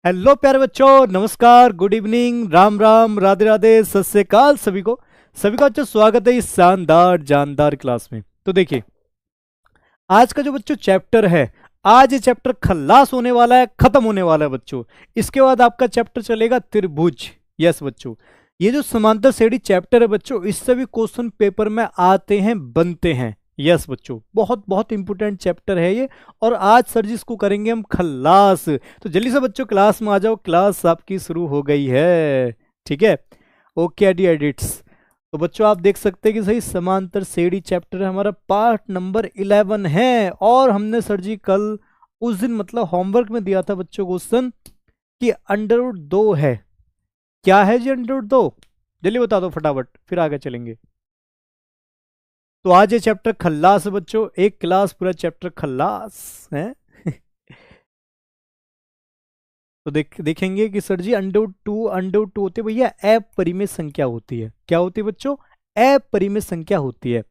Hello प्यारे बच्चों, नमस्कार, गुड इवनिंग, राम राम, राधे राधे, सत श्री अकाल। सभी का अच्छा स्वागत है इस शानदार जानदार क्लास में। तो देखिए, आज का जो बच्चों चैप्टर है, आज ये चैप्टर खल्लास होने वाला है, खत्म होने वाला है बच्चों। इसके बाद आपका चैप्टर चलेगा त्रिभुज। यस बच्चों, ये जो समांतर श्रेणी चैप्टर है बच्चों, इससे भी क्वेश्चन पेपर में आते हैं, बनते हैं। यस बच्चों, बहुत बहुत इंपॉर्टेंट चैप्टर है ये। और आज सर जी इसको करेंगे हम खल्लास। तो जल्दी से बच्चों क्लास में आ जाओ, क्लास आपकी शुरू हो गई है। ठीक है, ओके डी एडिट्स। तो बच्चों आप देख सकते हैं कि सही समांतर श्रेणी चैप्टर हमारा पार्ट नंबर 11 है। और हमने सर जी कल उस दिन मतलब होमवर्क में दिया था बच्चों क्वेश्चन कि अंडर 2 है। क्या है जी अंडर 2? जल्दी बता दो फटाफट, फिर आगे चलेंगे। तो आज ये चैप्टर खल्लास है बच्चों, एक क्लास पूरा चैप्टर खल्लास है। तो देखेंगे कि सर जी अंडर टू होते भैया अपरिमेय संख्या होती है। क्या होती है बच्चों? अपरिमेय संख्या होती है।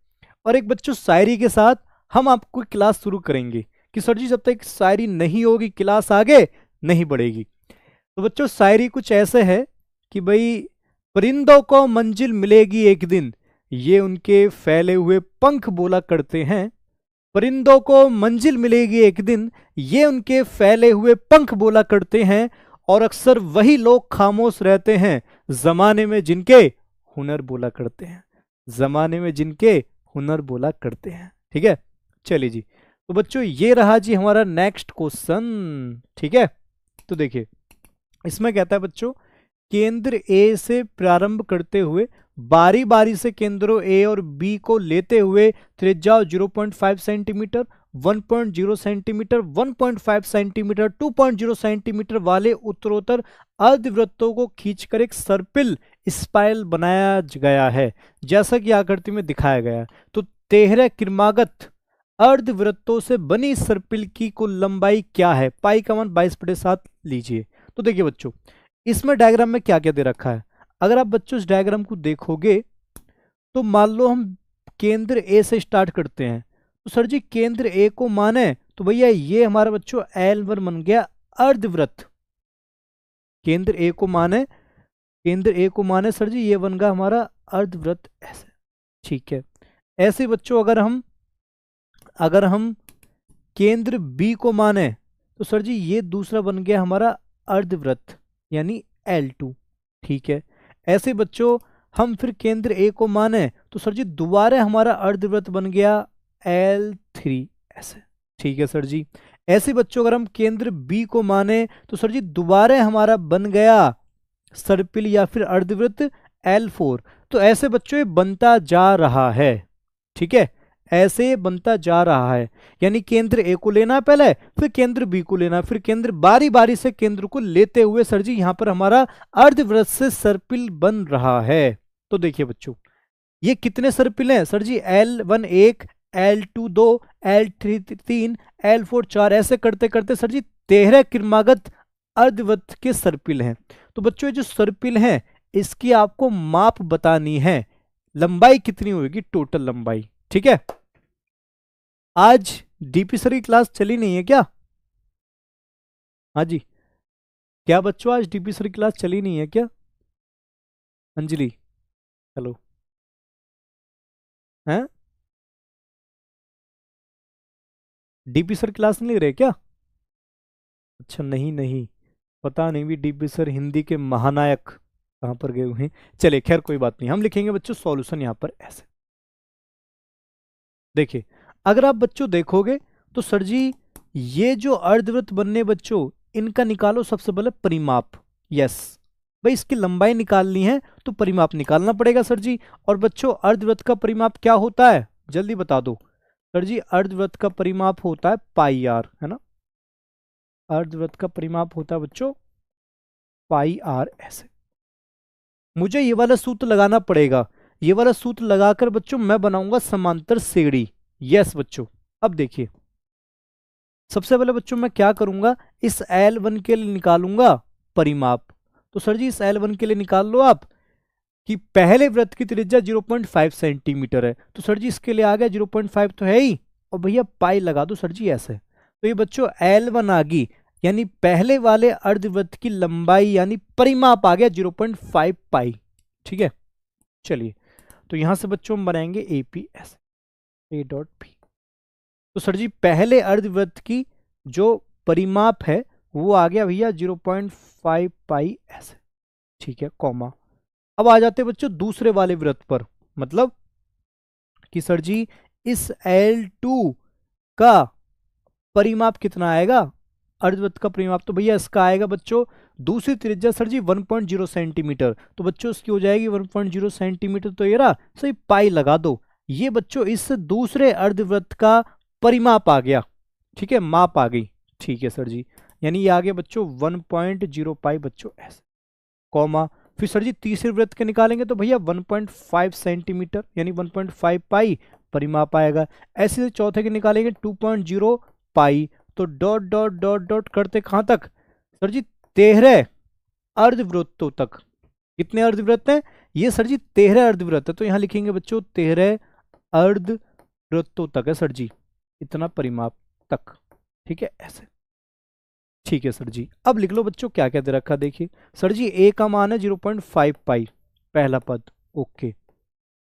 और एक बच्चों शायरी के साथ हम आपको क्लास शुरू करेंगे कि सर जी जब तक शायरी नहीं होगी क्लास आगे नहीं बढ़ेगी। तो बच्चों शायरी कुछ ऐसे है कि भाई, परिंदों को मंजिल मिलेगी एक दिन, ये उनके फैले हुए पंख बोला करते हैं। परिंदों को मंजिल मिलेगी एक दिन, ये उनके फैले हुए पंख बोला करते हैं। और अक्सर वही लोग खामोश रहते हैं, जमाने में जिनके हुनर बोला करते हैं। जमाने में जिनके हुनर बोला करते हैं। ठीक है, चलिए जी। तो बच्चों ये रहा जी हमारा नेक्स्ट क्वेश्चन। ठीक है, तो देखिए इसमें कहता है बच्चों, केंद्र ए से प्रारंभ करते हुए बारी बारी से केंद्रों ए और बी को लेते हुए त्रिज्या 0.5 सेंटीमीटर, 1.0 सेंटीमीटर, 1.5 सेंटीमीटर, 2.0 सेंटीमीटर वाले उत्तरोत्तर अर्धवृत्तों को खींचकर एक सर्पिल स्पाइरल बनाया गया है, जैसा कि आकृति में दिखाया गया है। तो 13 क्रमागत अर्धवृत्तों से बनी सर्पिल की कुल लंबाई क्या है? पाई का मान 22/7 लीजिए। तो देखिए बच्चों, इसमें डायग्राम में क्या क्या दे रखा है। अगर आप बच्चों इस डायग्राम को देखोगे तो मान लो हम केंद्र ए से स्टार्ट करते हैं। तो सर जी केंद्र ए को माने तो भैया ये हमारा बच्चों L1 बन गया अर्धवृत्त। केंद्र ए को माने सर जी ये बन गया हमारा अर्धवृत्त ऐसे। ठीक है, ऐसे बच्चों अगर हम केंद्र बी को माने तो सर जी ये दूसरा बन गया हमारा अर्धवृत्त यानी L2। ठीक है, ऐसे बच्चों हम फिर केंद्र ए को माने तो सर जी दोबारा हमारा अर्धवृत्त बन गया L3 ऐसे। ठीक है सर जी, ऐसे बच्चों अगर हम केंद्र बी को माने तो सर जी दोबारा हमारा बन गया सर्पिल या फिर अर्धवृत्त L4। तो ऐसे बच्चों ये बनता जा रहा है। ठीक है, ऐसे बनता जा रहा है, यानी केंद्र ए को लेना पहले, फिर केंद्र बी को लेना, फिर केंद्र बारी बारी से केंद्र को लेते हुए सर जी यहां पर हमारा अर्धवृत्त से सर्पिल बन रहा है। तो देखिए बच्चों ये कितने सर्पिल हैं सर जी? L1 1, L2 2, L3 3, L4 4, ऐसे करते करते सर जी 13 क्रमागत अर्धवृत्त के सर्पिल हैं। तो बच्चों ये जो सर्पिल हैं इसकी आपको माप बतानी है, लंबाई कितनी होगी, टोटल लंबाई। ठीक है, आज डीपी सर की क्लास चली नहीं है क्या? हाँ जी, क्या बच्चों आज डीपी सर की क्लास चली नहीं है क्या? अंजलि हेलो हैं? डीपी सर क्लास नहीं ले रहे क्या? अच्छा नहीं, पता नहीं भी डीपी सर हिंदी के महानायक कहां पर गए हुए हैं। चलिए खैर कोई बात नहीं, हम लिखेंगे बच्चों सॉल्यूशन यहां पर ऐसे। देखिए अगर आप बच्चों देखोगे तो सर जी ये जो अर्धवृत्त बनने बच्चों इनका निकालो सबसे पहले परिमाप। यस भाई, इसकी लंबाई निकालनी है तो परिमाप निकालना पड़ेगा सर जी। और बच्चों अर्धवृत्त का परिमाप क्या होता है जल्दी बता दो सर जी? अर्धवृत्त का परिमाप होता है पाई आर, है ना? अर्धवृत्त का परिमाप होता है बच्चों पाई आर ऐसे। मुझे ये वाला सूत्र लगाना पड़ेगा, ये वाला सूत्र लगाकर बच्चों मैं बनाऊंगा समांतर श्रेणी। यस बच्चों, अब देखिए सबसे पहले बच्चों मैं क्या करूंगा, इस L1 के लिए निकालूंगा परिमाप। तो सर जी इस L1 के लिए निकाल लो आप कि पहले वृत्त की त्रिज्या 0.5 सेंटीमीटर है। तो सर जी इसके लिए आ गया 0.5 तो है ही, और भैया पाई लगा दो सर जी ऐसे। तो ये बच्चों L1 आ गई, यानी पहले वाले अर्धवृत्त की लंबाई यानी परिमाप आ गया 0.5 पाई। ठीक है, चलिए तो यहां से बच्चों हम बनाएंगे APS A डॉट P। तो सर जी पहले अर्धवृत्त की जो परिमाप है वो आ गया भैया 0.5 पाई ऐसे। ठीक है, कॉमा। अब आ जाते बच्चों दूसरे वाले वृत्त पर, मतलब कि सर जी इस L2 का परिमाप कितना आएगा, अर्धवृत्त का परिमाप, तो भैया इसका आएगा बच्चों दूसरी त्रिज्या सर जी 1.0 सेंटीमीटर, तो बच्चों इसकी हो जाएगी 1.0 सेंटीमीटर, तो ये रहा सही, पाई लगा दो। ये बच्चों इस दूसरे अर्धवृत्त का परिमाप आ गया। ठीक है, माप आ गई। ठीक है सर जी, यानी ये आ गया बच्चों 1.0 पाई बच्चों ऐसे, कॉमा। फिर सर जी तीसरे वृत्त के निकालेंगे तो भैया 1.5 सेंटीमीटर यानी 1.5 पाई परिमाप आएगा। ऐसे चौथे के निकालेंगे 2.0 पाई, तो डॉट डॉट डॉट डॉट करते कहां तक सर जी 13 अर्धवृत्तों तक। कितने अर्धवृत्त हैं ये सर जी 13 अर्धवृत्त है, तो यहां लिखेंगे बच्चों 13 अर्धवृत्तों तक है सर जी, इतना परिमाप तक। ठीक है ऐसे। ठीक है सर जी, अब लिख लो बच्चों क्या क्या दे रखा, देखिए सर जी ए का मान है 0.5 पाई पहला पद, ओके।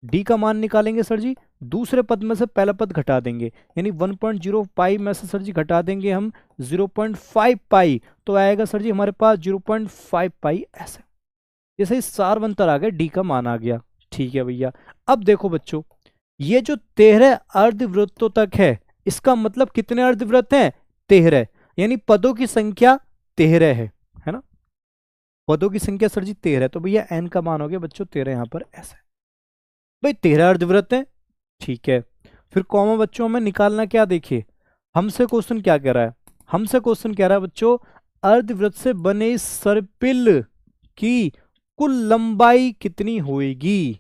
डी का मान निकालेंगे सर जी, दूसरे पद में से पहला पद घटा देंगे, यानी 1.0 पाई में से सर जी घटा देंगे हम 0.5 पाई, तो आएगा सर जी हमारे पास 0.5 पाई ऐसे। जैसे ही सारवंतर आ गया, डी का मान आ गया। ठीक है भैया, अब देखो बच्चों ये जो 13 अर्धवृत्तों तक है, इसका मतलब कितने अर्धवृत्त हैं, 13, यानी पदों की संख्या 13 है ना, पदों की संख्या सर जी 13, तो भैया एन का मान हो गया बच्चों 13 यहां पर ऐसे। भाई 13 अर्धवृत्त है, ठीक है। फिर कॉमा बच्चों हमें निकालना क्या, देखिए हमसे क्वेश्चन क्या कह रहा है, हमसे क्वेश्चन कह रहा है बच्चों अर्धवृत्त से बने इस सर्पिल की कुल लंबाई कितनी होगी।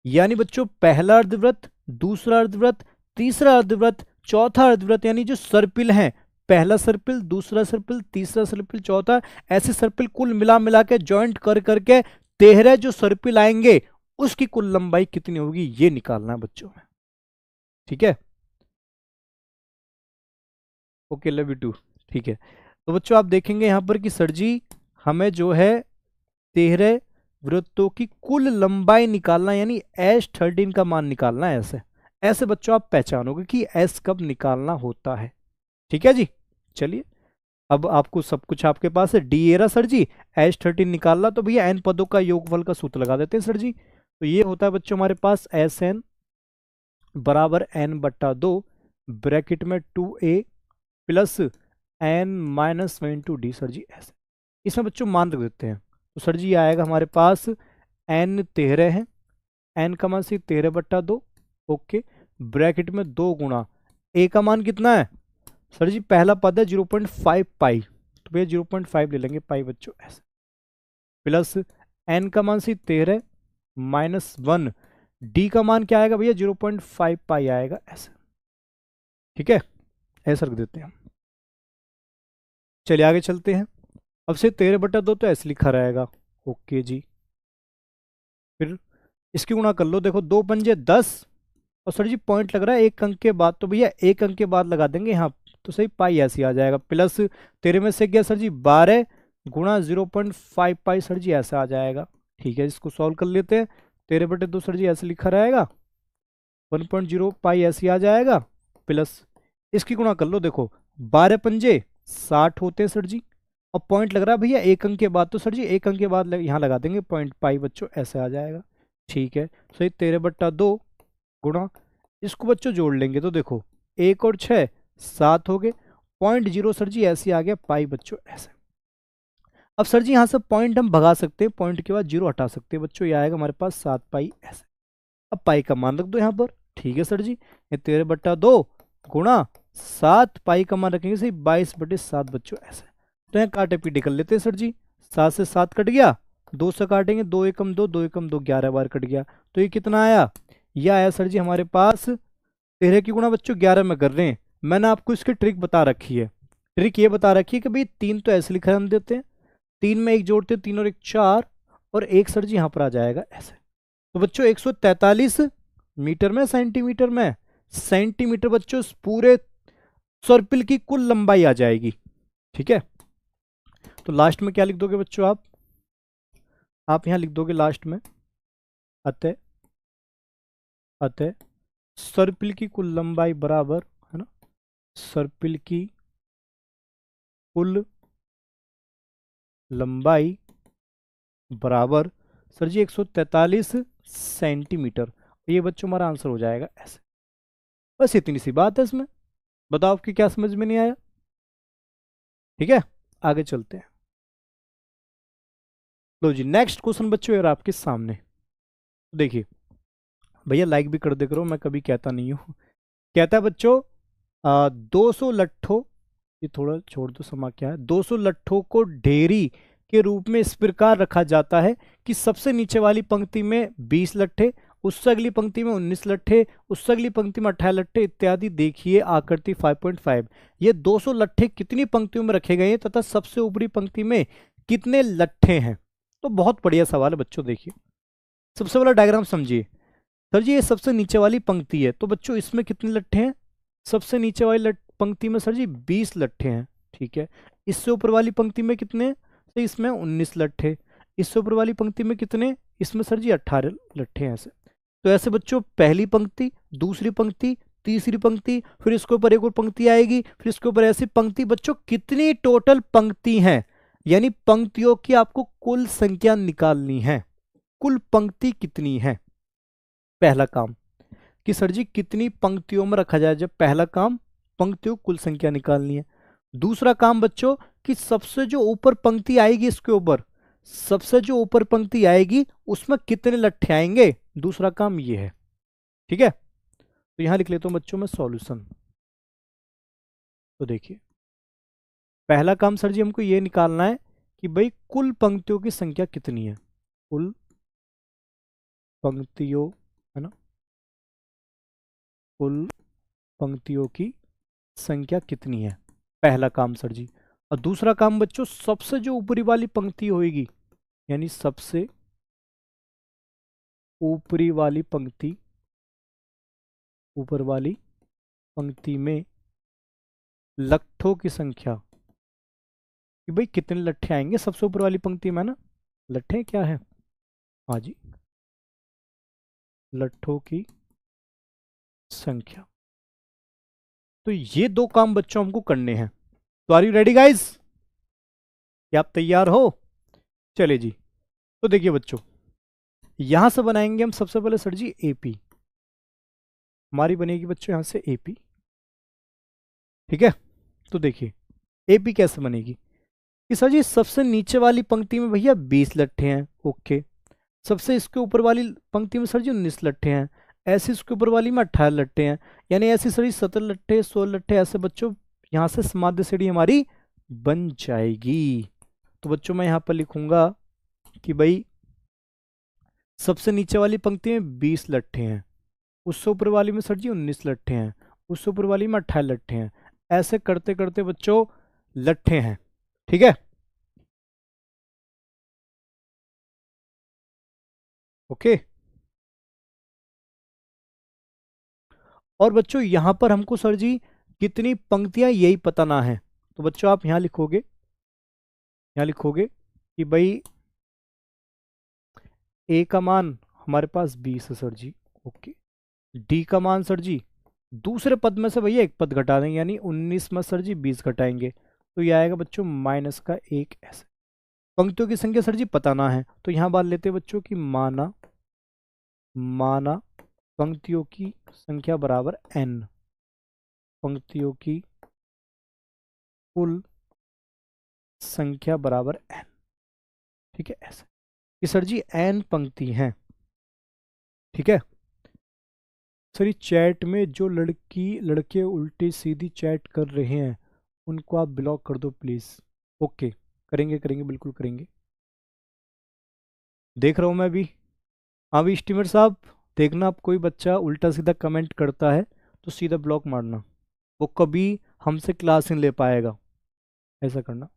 यानी बच्चों पहला अर्धवृत्त, दूसरा अर्धवृत्त, तीसरा अर्धवृत्त, चौथा अर्धवृत्त, यानी जो सर्पिल हैं, पहला सर्पिल, दूसरा सर्पिल, तीसरा सर्पिल, चौथा, ऐसे सर्पिल कुल मिला मिला के ज्वाइंट कर करके 13 जो सर्पिल आएंगे उसकी कुल लंबाई कितनी होगी ये निकालना है बच्चों में। ठीक है, ओके लव यू टू। ठीक है, तो बच्चों आप देखेंगे यहां पर कि सर जी हमें जो है 13 वृत्तों की कुल लंबाई निकालना, यानी S13 का मान निकालना है। ऐसे ऐसे बच्चों आप पहचानोगे कि S कब निकालना होता है। ठीक है जी, चलिए अब आपको सब कुछ आपके पास है। डी एरा सर जी S13 निकालना, तो भैया n पदों का योगफल का सूत्र लगा देते हैं सर जी। तो ये होता है बच्चों हमारे पास SN बराबर n/2 ब्रैकेट में 2a प्लस n-1 सर जी ऐसे। इसमें बच्चों मान रख देते हैं, तो सर जी ये आएगा हमारे पास n 13 है, n का मान सी 13/2, ओके, ब्रैकेट में 2 गुणा a का मान कितना है सर जी, पहला पद है 0.5 पाई, तो भैया 0.5 ले लेंगे पाई बच्चों ऐसे, प्लस n का मान सी 13 -1, d का मान क्या आएगा भैया 0.5 पाई आएगा ऐसे। ठीक है, ऐसा रख देते हैं। चलिए आगे चलते हैं। अब से 13/2 तो ऐसे लिखा रहेगा, ओके जी। फिर इसकी गुणा कर लो, देखो 2 पंजे 10, और सर जी पॉइंट लग रहा है 1 अंक के बाद, तो भैया 1 अंक के बाद लगा देंगे यहाँ, तो सही पाई ऐसे आ जाएगा, प्लस 13 में से गया सर जी 12 गुणा 0.5 पाई सर जी ऐसा आ जाएगा। ठीक है, इसको सॉल्व कर लेते हैं। 13/2 सर जी ऐसे लिखा रहेगा, 1.0 पाई ऐसे आ जाएगा, प्लस इसकी गुणा कर लो, देखो 12 पंजे 60 होते हैं सर जी, और पॉइंट लग रहा है भैया 1 अंक के बाद, तो सर जी 1 अंक के बाद यहाँ लगा देंगे पॉइंट पाई बच्चों ऐसे आ जाएगा। ठीक है, सही 13/2 गुणा, इसको बच्चों जोड़ लेंगे तो देखो 1 और 6 7 हो गए, 0.0 सर जी ऐसे आ गया पाई बच्चों ऐसे। अब सर जी यहाँ से पॉइंट हम भगा सकते हैं, पॉइंट के बाद 0 हटा सकते हैं बच्चों, ये आएगा हमारे पास 7 पाई ऐसे। अब पाई का मान रख दो यहाँ पर। ठीक है सर जी, ये 13/2 गुणा 7 पाई का मान रखेंगे सही 22/7 बच्चों ऐसे। तो यहाँ काटे पीटे कर लेते हैं सर जी, 7 से 7 कट गया, 2 से काटेंगे 2 एकम 2, 2 एकम 2, 11 बार कट गया, तो ये कितना आया, ये आया सर जी हमारे पास 13 की गुणा बच्चों 11 में कर रहे हैं। मैंने आपको इसकी ट्रिक बता रखी है, ट्रिक ये बता रखी है कि भाई 3 तो ऐसे लिखा हम देते हैं, 3 में 1 जोड़ते हैं, 3 और 1 4, और 1 सर जी यहाँ पर आ जाएगा ऐसे। तो बच्चों 143 मीटर में सेंटीमीटर में, सेंटीमीटर बच्चों पूरे सर्पिल की कुल लंबाई आ जाएगी। ठीक है, तो लास्ट में क्या लिख दोगे बच्चों आप यहाँ लिख दोगे लास्ट में अतः अतः सर्पिल की कुल लंबाई बराबर, है ना, सर्पिल की कुल लंबाई बराबर सर जी 143 सेंटीमीटर। ये बच्चों हमारा आंसर हो जाएगा ऐसे। बस इतनी सी बात है इसमें। बताओ आपकी क्या समझ में नहीं आया? ठीक है, आगे चलते हैं। लो जी, नेक्स्ट क्वेश्चन बच्चों यार आपके सामने देखिए। भैया लाइक भी कर दे करो, मैं कभी कहता नहीं हूँ। कहता है बच्चों 200 लट्ठों, ये थोड़ा छोड़ दो, समा क्या है, 200 लट्ठों को ढेरी के रूप में इस प्रकार रखा जाता है कि सबसे नीचे वाली पंक्ति में 20 लट्ठे, उससे अगली पंक्ति में 19 लट्ठे, उससे अगली पंक्ति में 18 लट्ठे इत्यादि। देखिए आकृति 5.5। ये 200 लट्ठे कितनी पंक्तियों में रखे गए हैं तथा सबसे ऊपरी पंक्ति में कितने लट्ठे हैं? तो बहुत बढ़िया सवाल है बच्चों। देखिए सबसे पहला डायग्राम समझिए। सर जी ये सबसे नीचे वाली पंक्ति है, तो बच्चों इसमें कितने लट्ठे हैं? सबसे नीचे वाली पंक्ति में सर जी 20 लट्ठे हैं, ठीक है। इससे ऊपर वाली पंक्ति में कितने? तो इसमें 19 लट्ठे। इससे ऊपर वाली पंक्ति में कितने? इसमें सर जी 18 लट्ठे हैं ऐसे। तो ऐसे बच्चों पहली पंक्ति, दूसरी पंक्ति, तीसरी पंक्ति, फिर इसके ऊपर एक और पंक्ति आएगी, फिर इसके ऊपर ऐसी पंक्ति। बच्चों कितनी टोटल पंक्ति हैं, यानी पंक्तियों की आपको कुल संख्या निकालनी है। कुल पंक्ति कितनी है? पहला काम कि सर जी कितनी पंक्तियों में रखा जाए, जब पहला काम पंक्तियों कुल संख्या निकालनी है। दूसरा काम बच्चों कि सबसे जो ऊपर पंक्ति आएगी, इसके ऊपर सबसे जो ऊपर पंक्ति आएगी उसमें कितने लट्ठे आएंगे, दूसरा काम ये है, ठीक है। तो यहां लिख लेता हूं बच्चों में सॉल्यूशन। तो देखिए पहला काम सर जी हमको ये निकालना है कि भाई कुल पंक्तियों की संख्या कितनी है, कुल पंक्तियों, है ना, कुल पंक्तियों की संख्या कितनी है, पहला काम सर जी। और दूसरा काम बच्चों सबसे जो ऊपरी वाली पंक्ति होगी, यानी सबसे ऊपरी वाली पंक्ति, ऊपर वाली पंक्ति में लट्ठों की संख्या कि भाई कितने लट्ठे आएंगे सबसे ऊपर वाली पंक्ति में ना। लट्ठे क्या है? हाँ जी, लट्ठों की संख्या। तो ये दो काम बच्चों हमको करने हैं। तो आर यू रेडी गाइज? क्या आप तैयार हो? चलिए जी। तो देखिए बच्चों यहां से बनाएंगे हम सबसे पहले सर जी एपी। हमारी बनेगी बच्चों यहां से एपी, ठीक है। तो देखिए एपी कैसे बनेगी कि सर जी सबसे नीचे वाली पंक्ति में भैया 20 लट्ठे हैं, ओके। सबसे इसके ऊपर वाली पंक्ति में सर जी 19 लट्ठे हैं, ऐसे इसके ऊपर वाली में 18 लट्ठे हैं, यानी ऐसी सर जी 17 लट्ठे, 16 लट्ठे, ऐसे बच्चों यहां से समाध्य श्रेणी हमारी बन जाएगी। तो बच्चों मैं यहां पर लिखूंगा कि भाई सबसे नीचे वाली पंक्ति में 20 लट्ठे हैं, उससे ऊपर वाली में सर जी 19 लट्ठे हैं, उससे ऊपर वाली में 18 लट्ठे हैं, ऐसे करते करते बच्चों लट्ठे हैं, ठीक है। ओके। और बच्चों यहां पर हमको सर जी कितनी पंक्तियां यही पता ना है। तो बच्चों आप यहां लिखोगे, यहां लिखोगे कि भाई ए का मान हमारे पास 20 है सर जी, ओके। डी का मान सर जी दूसरे पद में से भैया एक पद घटा देंगे, यानी 19 में सर जी 20 घटाएंगे, तो ये आएगा बच्चों माइनस का 1 ऐसे। पंक्तियों की संख्या सर जी पता ना है, तो यहां बात लेते हैं बच्चों की माना, माना पंक्तियों की संख्या बराबर n, पंक्तियों की कुल संख्या बराबर n, ठीक है ऐसे कि सर जी n पंक्ति हैं, ठीक है। सर ये चैट में जो लड़के उल्टी सीधी चैट कर रहे हैं उनको आप ब्लॉक कर दो प्लीज। ओके, करेंगे करेंगे बिल्कुल करेंगे, देख रहा हूं मैं भी। हाँ भी स्टीमर साहब, देखना आप कोई बच्चा उल्टा सीधा कमेंट करता है तो सीधा ब्लॉक मारना, वो कभी हमसे क्लास नहीं ले पाएगा, ऐसा करना।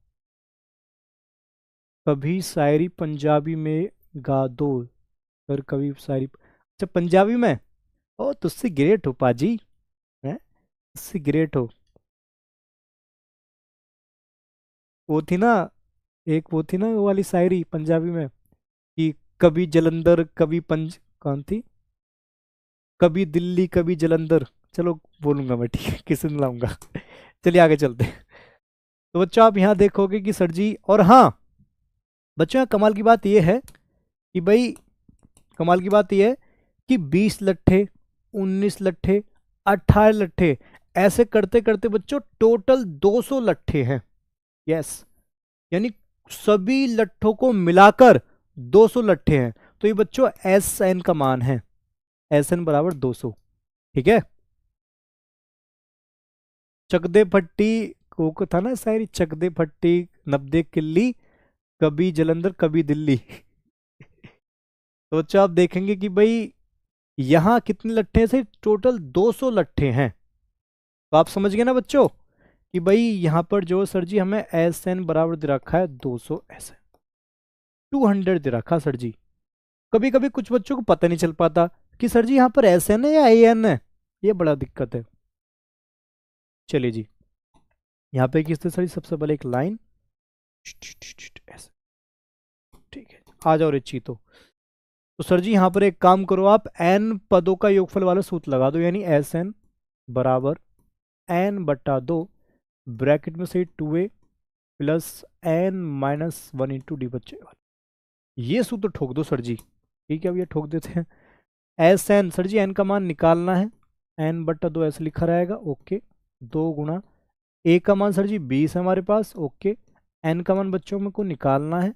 कभी शायरी पंजाबी में गा दो सर, कभी शायरी, अच्छा पंजाबी में, ओ तुझसे ग्रेट हो पाजी, है तुझसे ग्रेट हो। वो थी ना एक वो थी ना वो वाली शायरी पंजाबी में कि कभी जलंधर कभी पंज, कौन थी, कभी दिल्ली कभी जलंधर। चलो बोलूंगा मैं, ठीक है, किसी दिन लाऊंगा। चलिए आगे चलते हैं। तो बच्चों आप यहाँ देखोगे कि सर जी, और हाँ बच्चों यहाँ कमाल की बात यह है कि भाई, कमाल की बात यह है कि 20 लट्ठे, 19 लट्ठे, 18 लट्ठे, ऐसे करते करते बच्चों टोटल 200 लट्ठे हैं। यस, यानी सभी लट्ठों को मिलाकर 200 लट्ठे हैं। तो ये बच्चों एस एन का मान है, एस एन बराबर 200। ठीक है, चकदे फट्टी को था ना शायरी, चकदे फट्टी नब्दे किल्ली, कभी जलंधर कभी दिल्ली। तो बच्चों आप देखेंगे कि भाई यहां कितने लट्ठे से, टोटल 200 लट्ठे हैं। तो आप समझ गए ना बच्चों कि भाई यहां पर जो सर जी हमें एस एन बराबर दे रखा है 200 एस एन, 200 दे रखा सर जी। कभी कभी कुछ बच्चों को पता नहीं चल पाता कि सर जी यहाँ पर एस एन है या ए एन है, ये बड़ा दिक्कत है। चलिए जी, यहाँ पे किस तरह सर जी, सबसे पहले एक लाइन ऐसे, ठीक है, आ जाओ रे चीतो। तो सर जी यहाँ पर एक काम करो, आप एन पदों का योगफल वाला सूत्र लगा दो, यानी एस एन बराबर एन बटा 2 ब्रैकेट में से 2a plus N minus 1 into D बच्चे, ये सूत्र ठोक दो सर जी। ठीक है, अब ये ठोक देते हैं। S N sir G N का मान निकालना है, एन बटा 2 ऐसे लिखा रहेगा, ओके। 2 गुणा ए का मान सर जी 20 है हमारे पास, ओके। एन का मान बच्चों में को निकालना है,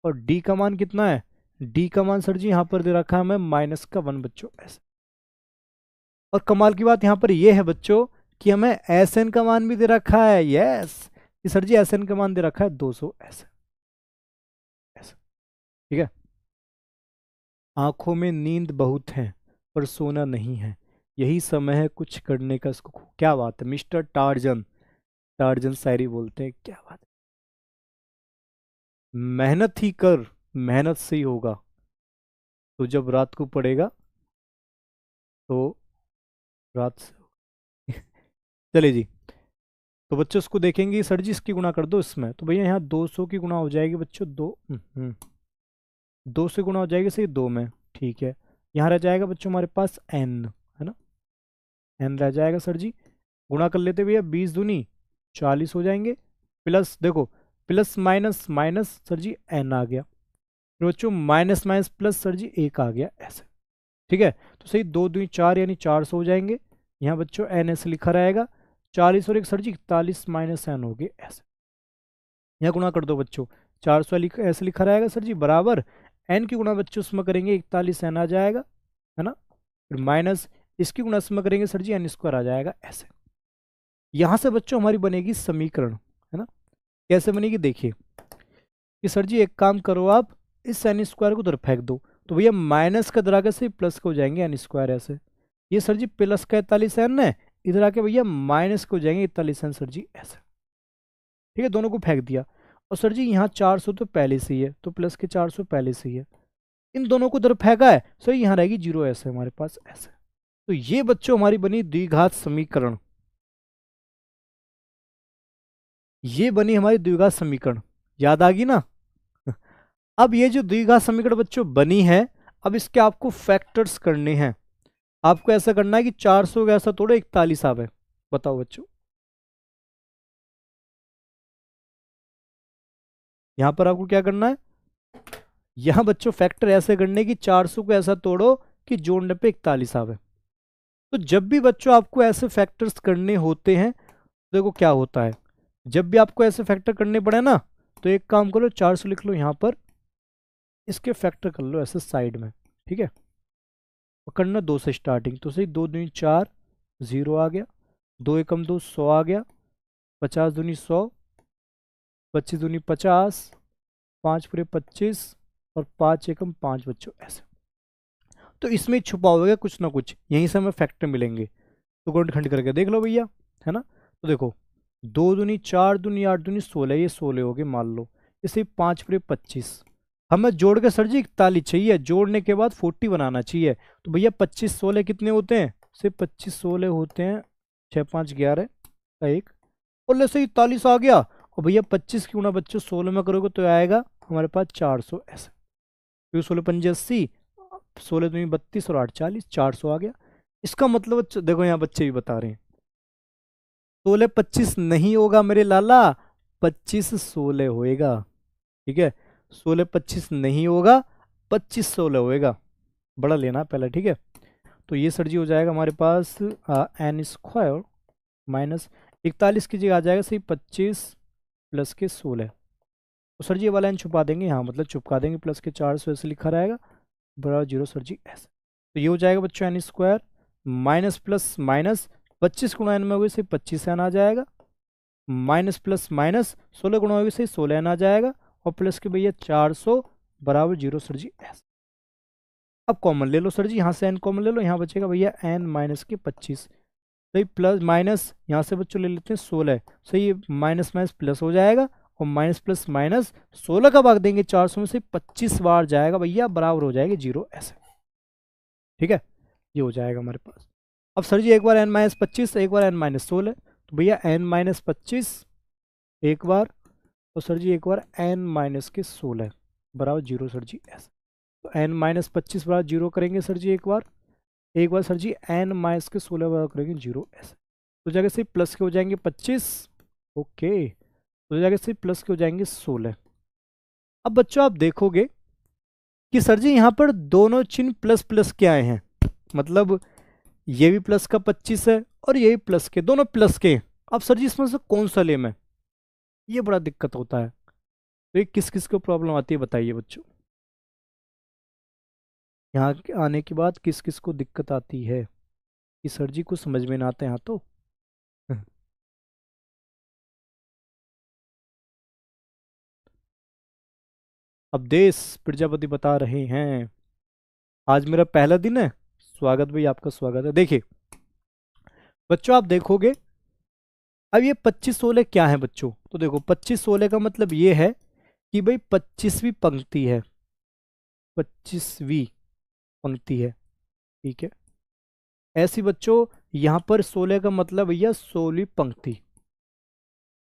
और डी का मान कितना है, डी का मान सर जी यहाँ पर दे रखा है हमें -1 बच्चों ऐसे। और कमाल की बात यहाँ पर यह है बच्चों कि हमें एस एन का मान भी दे रखा है, यस, कि सर जी एस एन का मान दे रखा है 200 ऐसे, ठीक है। आंखों में नींद बहुत है पर सोना नहीं है, यही समय है कुछ करने का इसको। क्या बात है मिस्टर टार्जन, टार्जन शायरी बोलते हैं, क्या बात है। मेहनत ही कर, मेहनत से ही होगा, तो जब रात को पड़ेगा तो रात से। चलिए जी, तो बच्चों इसको देखेंगे सर जी इसकी गुणा कर दो इसमें, तो भैया यहाँ 200 की गुणा हो जाएगी बच्चों, 2 से गुणा हो जाएगी सही 2 में, ठीक है। यहाँ रह जाएगा बच्चों हमारे पास n, है ना, n रह जाएगा सर जी। गुणा कर लेते भैया, 20 दूनी 40 हो जाएंगे, प्लस देखो प्लस माइनस माइनस सर जी n आ गया, फिर बच्चों माइनस माइनस प्लस सर जी 1 आ गया ऐसे, ठीक है। तो सही 2 दूनी 4 यानी 400 हो जाएंगे। यहाँ बच्चों n ऐसे लिखा रहेगा, 40 और एक सर जी 41 माइनस n हो गए ऐसे। यहाँ गुणा कर दो बच्चों, 400 ऐसे लिखा रहेगा सर जी बराबर n की गुणा बच्चों उसमें करेंगे 41 n आ जाएगा, है ना, फिर माइनस इसकी गुणा इसमें करेंगे सर जी n स्क्वायर आ जाएगा ऐसे। यहाँ से बच्चों हमारी बनेगी समीकरण, है ना, कैसे बनेगी देखिए कि सर जी एक काम करो, आप इस एन स्क्वायर को उधर फेंक दो, तो भैया माइनस का इधर आके से प्लस को हो जाएंगे एन स्क्वायर ऐसे। ये सर जी प्लस का 41 एन है, इधर आके भैया माइनस को हो जाएंगे 41 एन सर जी ऐसे, ठीक है, दोनों को फेंक दिया। और सर जी यहाँ 400 तो पहले से ही है, तो प्लस के 400 पहले से ही है, इन दोनों को इधर फेंका है, सर यहाँ रहेगी 0 ऐसे हमारे पास ऐसे। तो ये बच्चों हमारी बनी द्विघात समीकरण, ये बनी हमारी द्विघात समीकरण, याद आ गई ना। अब ये जो द्विघात समीकरण बच्चों बनी है, अब इसके आपको फैक्टर्स करने हैं। आपको ऐसा करना है कि 400 का ऐसा तोड़ो 41 आवे, बताओ बच्चों। यहां पर आपको क्या करना है, यहां बच्चों फैक्टर ऐसे करने की 400 को ऐसा तोड़ो कि जोड़ने पे 41 आवे। तो जब भी बच्चों आपको ऐसे फैक्टर्स करने होते हैं, देखो क्या होता है, जब भी आपको ऐसे फैक्टर करने पड़े ना, तो एक काम करो 400 लिख लो यहां पर, इसके फैक्टर कर लो ऐसे साइड में, ठीक है। करना 2 से स्टार्टिंग, तो सही 2 दूनी 4, 0 आ गया, 2 एकम 2 100 आ गया, 50 दूनी 100, 25 दूनी 50, 5 पूरे 25, और 5 एकम 5 बच्चों ऐसे। तो इसमें छुपा होगा कुछ ना कुछ, यहीं से हमें फैक्टर मिलेंगे, तो गुणनखंड खंड करके देख लो भैया, है ना। तो देखो 2 दूनी 4 दूनी 8 दूनी 16, ये 16 हो गए मान लो, इसे 5 पूरे 25, हमें जोड़ के सर जी 41 चाहिए, जोड़ने के बाद 40 बनाना चाहिए। तो भैया 25 16 कितने होते हैं, सिर्फ 25 16 होते हैं, 6 5 11 का 1, और ले से 41 आ गया, और भैया 25 की गुणा बच्चों 16 में करोगे तो आएगा हमारे पास 400 ऐसे, क्योंकि 16 पंजे 80, 16 दूनी 32 और 8 40, 400 आ गया। इसका मतलब देखो यहाँ बच्चे भी बता रहे हैं 16 25 नहीं होगा मेरे लाला, 25 16 होएगा। ठीक है, 16 25 नहीं होगा, 25 16 होएगा, बड़ा लेना पहले। ठीक है, तो ये सर जी हो जाएगा हमारे पास एन स्क्वायर माइनस 41 की जगह आ जाएगा सही 25 प्लस के 16। तो सर जी ये वाला एन छुपा देंगे, हाँ मतलब चुपका देंगे, प्लस के 400 ऐसे लिखा रहेगा, बराबर 0 सर जी ऐसे। तो ये हो जाएगा बच्चों N square minus plus minus 25 गुणा एन में होगी से 25 एन आ जाएगा, माइनस प्लस माइनस 16 गुणा होगी से 16 एन आ जाएगा, और प्लस के भैया 400 बराबर 0 सर जी ऐसे। अब कॉमन ले लो सर जी, यहाँ से एन कॉमन ले लो, यहाँ बचेगा भैया एन माइनस के 25 सही, प्लस माइनस यहाँ से बच्चों ले लेते हैं 16 सही, माइनस माइनस प्लस हो जाएगा, और माइनस प्लस माइनस 16 का भाग देंगे 400 में से 25 बार जाएगा भैया, बराबर हो जाएगा 0 ऐसे। ठीक है, ये हो जाएगा हमारे पास। अब सर जी एक बार एन माइनस 25 एक बार एन माइनस 16, तो भैया एन माइनस 25 एक बार, और सर जी एक बार एन माइनस के 16 बराबर 0 सर जी ऐसे। तो एन माइनस 25 बराबर 0 करेंगे सर जी एक बार सर जी एन माइनस के 16 बराबर करेंगे 0 ऐसे। तो जगह से प्लस के हो जाएंगे 25, ओके, तो जगह से प्लस के हो जाएंगे 16। अब बच्चों आप देखोगे कि सर जी यहाँ पर दोनों चिन्ह प्लस प्लस के आए हैं, मतलब ये भी प्लस का 25 है और ये भी प्लस के, दोनों प्लस के। अब सर जी इसमें से कौन सा लें मैं, ये बड़ा दिक्कत होता है। तो ये किस किस को प्रॉब्लम आती है बताइए बच्चों, यहाँ आने के बाद किस किस को दिक्कत आती है कि सर जी कुछ समझ में ना आते हैं तो अब देश प्रजापति बता रहे हैं आज मेरा पहला दिन है, स्वागत भाई आपका स्वागत है। देखिए बच्चों आप देखोगे अब ये 25 16 क्या है बच्चों, तो देखो 25 16 का मतलब ये है कि भाई 25वीं पंक्ति है, 25वीं पंक्ति है। ठीक है, ऐसी बच्चों यहां पर 16 का मतलब भैया 16वीं पंक्ति,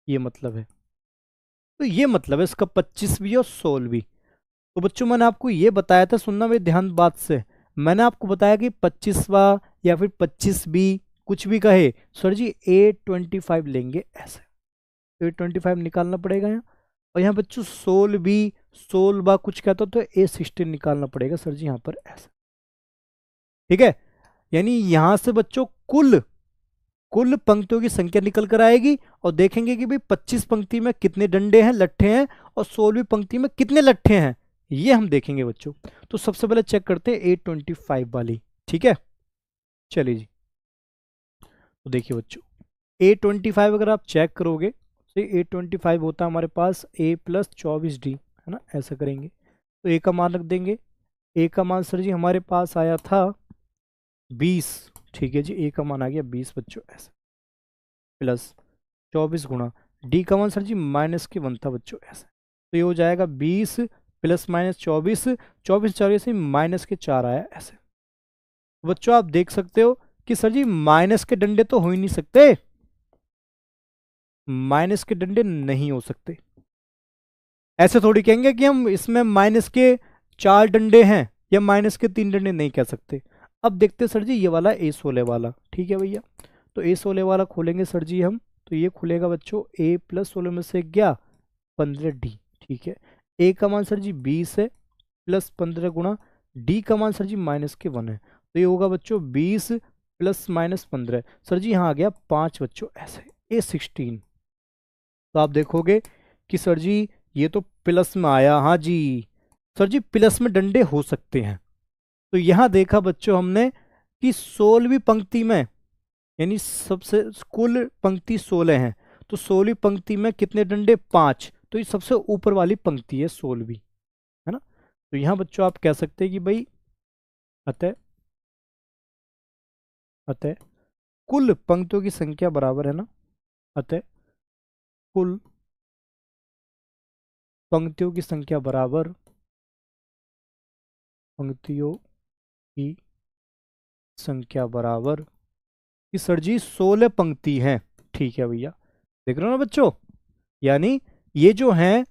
ये मतलब है। तो ये मतलब है इसका 25वीं और 16वीं। तो बच्चों मैंने आपको ये बताया था, सुनना मेरे ध्यान बात से, मैंने आपको बताया कि 25वां या फिर 25 बी कुछ भी कहे सर जी A25 लेंगे ऐसे, A25 निकालना पड़ेगा यहाँ। और यहाँ बच्चों 16 कुछ कहता तो A16 निकालना पड़ेगा सर जी यहाँ पर ऐसे। ठीक है, यानी यहां से बच्चों कुल कुल पंक्तियों की संख्या निकल कर आएगी, और देखेंगे कि भाई 25 पंक्ति में कितने डंडे हैं लट्ठे हैं, और 16वीं पंक्ति में कितने लट्ठे हैं, ये हम देखेंगे बच्चों। तो सबसे पहले चेक करते हैं A25 वाली। ठीक है, चलिए जी, तो देखिए बच्चों A25 अगर आप चेक करोगे तो A25 होता है हमारे पास A प्लस 24D, है ना, ऐसा करेंगे तो A का मान रख देंगे। A का मान सर जी हमारे पास आया था 20, ठीक है जी, A का मान आ गया 20 बच्चों ऐसे, प्लस 24 गुणा D का मान सर जी माइनस के 1 था बच्चों ऐसे। तो ये हो जाएगा 20 प्लस माइनस 24, 24 4 से माइनस के 4 आया ऐसे। बच्चों आप देख सकते हो कि सर जी माइनस के डंडे तो हो ही नहीं सकते, माइनस के डंडे नहीं हो सकते। ऐसे थोड़ी कहेंगे कि हम इसमें माइनस के 4 डंडे हैं या माइनस के 3 डंडे, नहीं कह सकते। अब देखते सर जी ये वाला A16 वाला, ठीक है भैया, तो A16 वाला खोलेंगे सर जी हम, तो ये खुलेगा बच्चों A प्लस 16 में से गया 15D। ठीक है, A का मान सर जी 20 है, प्लस 15 गुणा D का मान सर जी माइनस के 1 है, तो ये होगा बच्चों 20 प्लस माइनस 15, सर जी यहाँ आ गया 5 बच्चों ऐसे, A16। तो आप देखोगे कि सर जी ये तो प्लस में आया, हाँ जी सर जी प्लस में डंडे हो सकते हैं। तो यहां देखा बच्चों हमने कि 16वीं पंक्ति में, यानी सबसे कुल पंक्ति 16 है, तो 16वीं पंक्ति में कितने डंडे, 5, तो ये सबसे ऊपर वाली पंक्ति है 16वीं, है ना। तो यहां बच्चों आप कह सकते हैं कि भाई अतः अतः कुल पंक्तियों की संख्या बराबर है ना, अतः कुल पंक्तियों की संख्या बराबर पंक्तियों की संख्या बराबर कि सर जी 16 पंक्ति हैं। ठीक है भैया, देख रहे हो ना बच्चों, यानी ये जो हैं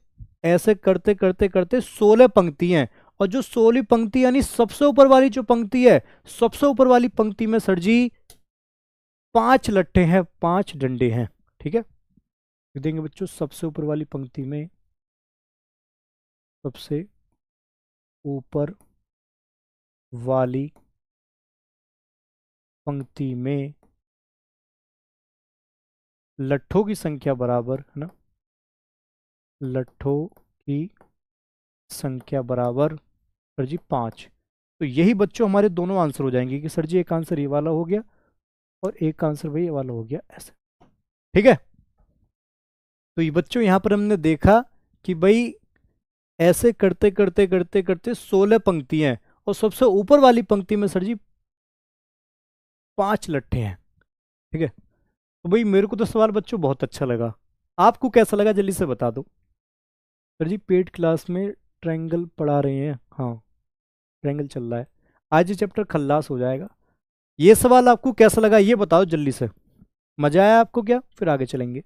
ऐसे करते करते करते 16 पंक्ति हैं, और जो 16 पंक्ति यानी सबसे ऊपर वाली जो पंक्ति है, सबसे ऊपर वाली पंक्ति में सर जी 5 लट्ठे हैं, 5 डंडे हैं। ठीक है, लिख देंगे बच्चों सबसे ऊपर वाली पंक्ति में, सबसे ऊपर वाली पंक्ति में लट्ठों की संख्या बराबर है ना, लट्ठों की संख्या बराबर सर जी 5। तो यही बच्चों हमारे दोनों आंसर हो जाएंगे कि सर जी एक आंसर ये वाला हो गया और एक आंसर भाई ये वाला हो गया, ऐसे। ठीक है, तो ये बच्चों यहां पर हमने देखा कि भाई ऐसे करते करते करते करते 16 पंक्ति हैं, और सबसे ऊपर वाली पंक्ति में सर जी 5 लट्ठे हैं। ठीक है, तो भाई मेरे को तो सवाल बच्चों बहुत अच्छा लगा, आपको कैसा लगा जल्दी से बता दो। सर जी पेड क्लास में ट्रायंगल पढ़ा रहे हैं, हाँ ट्रायंगल चल रहा है, आज ये चैप्टर खल्लास हो जाएगा। ये सवाल आपको कैसा लगा ये बताओ जल्दी से, मजा आया आपको क्या, फिर आगे चलेंगे।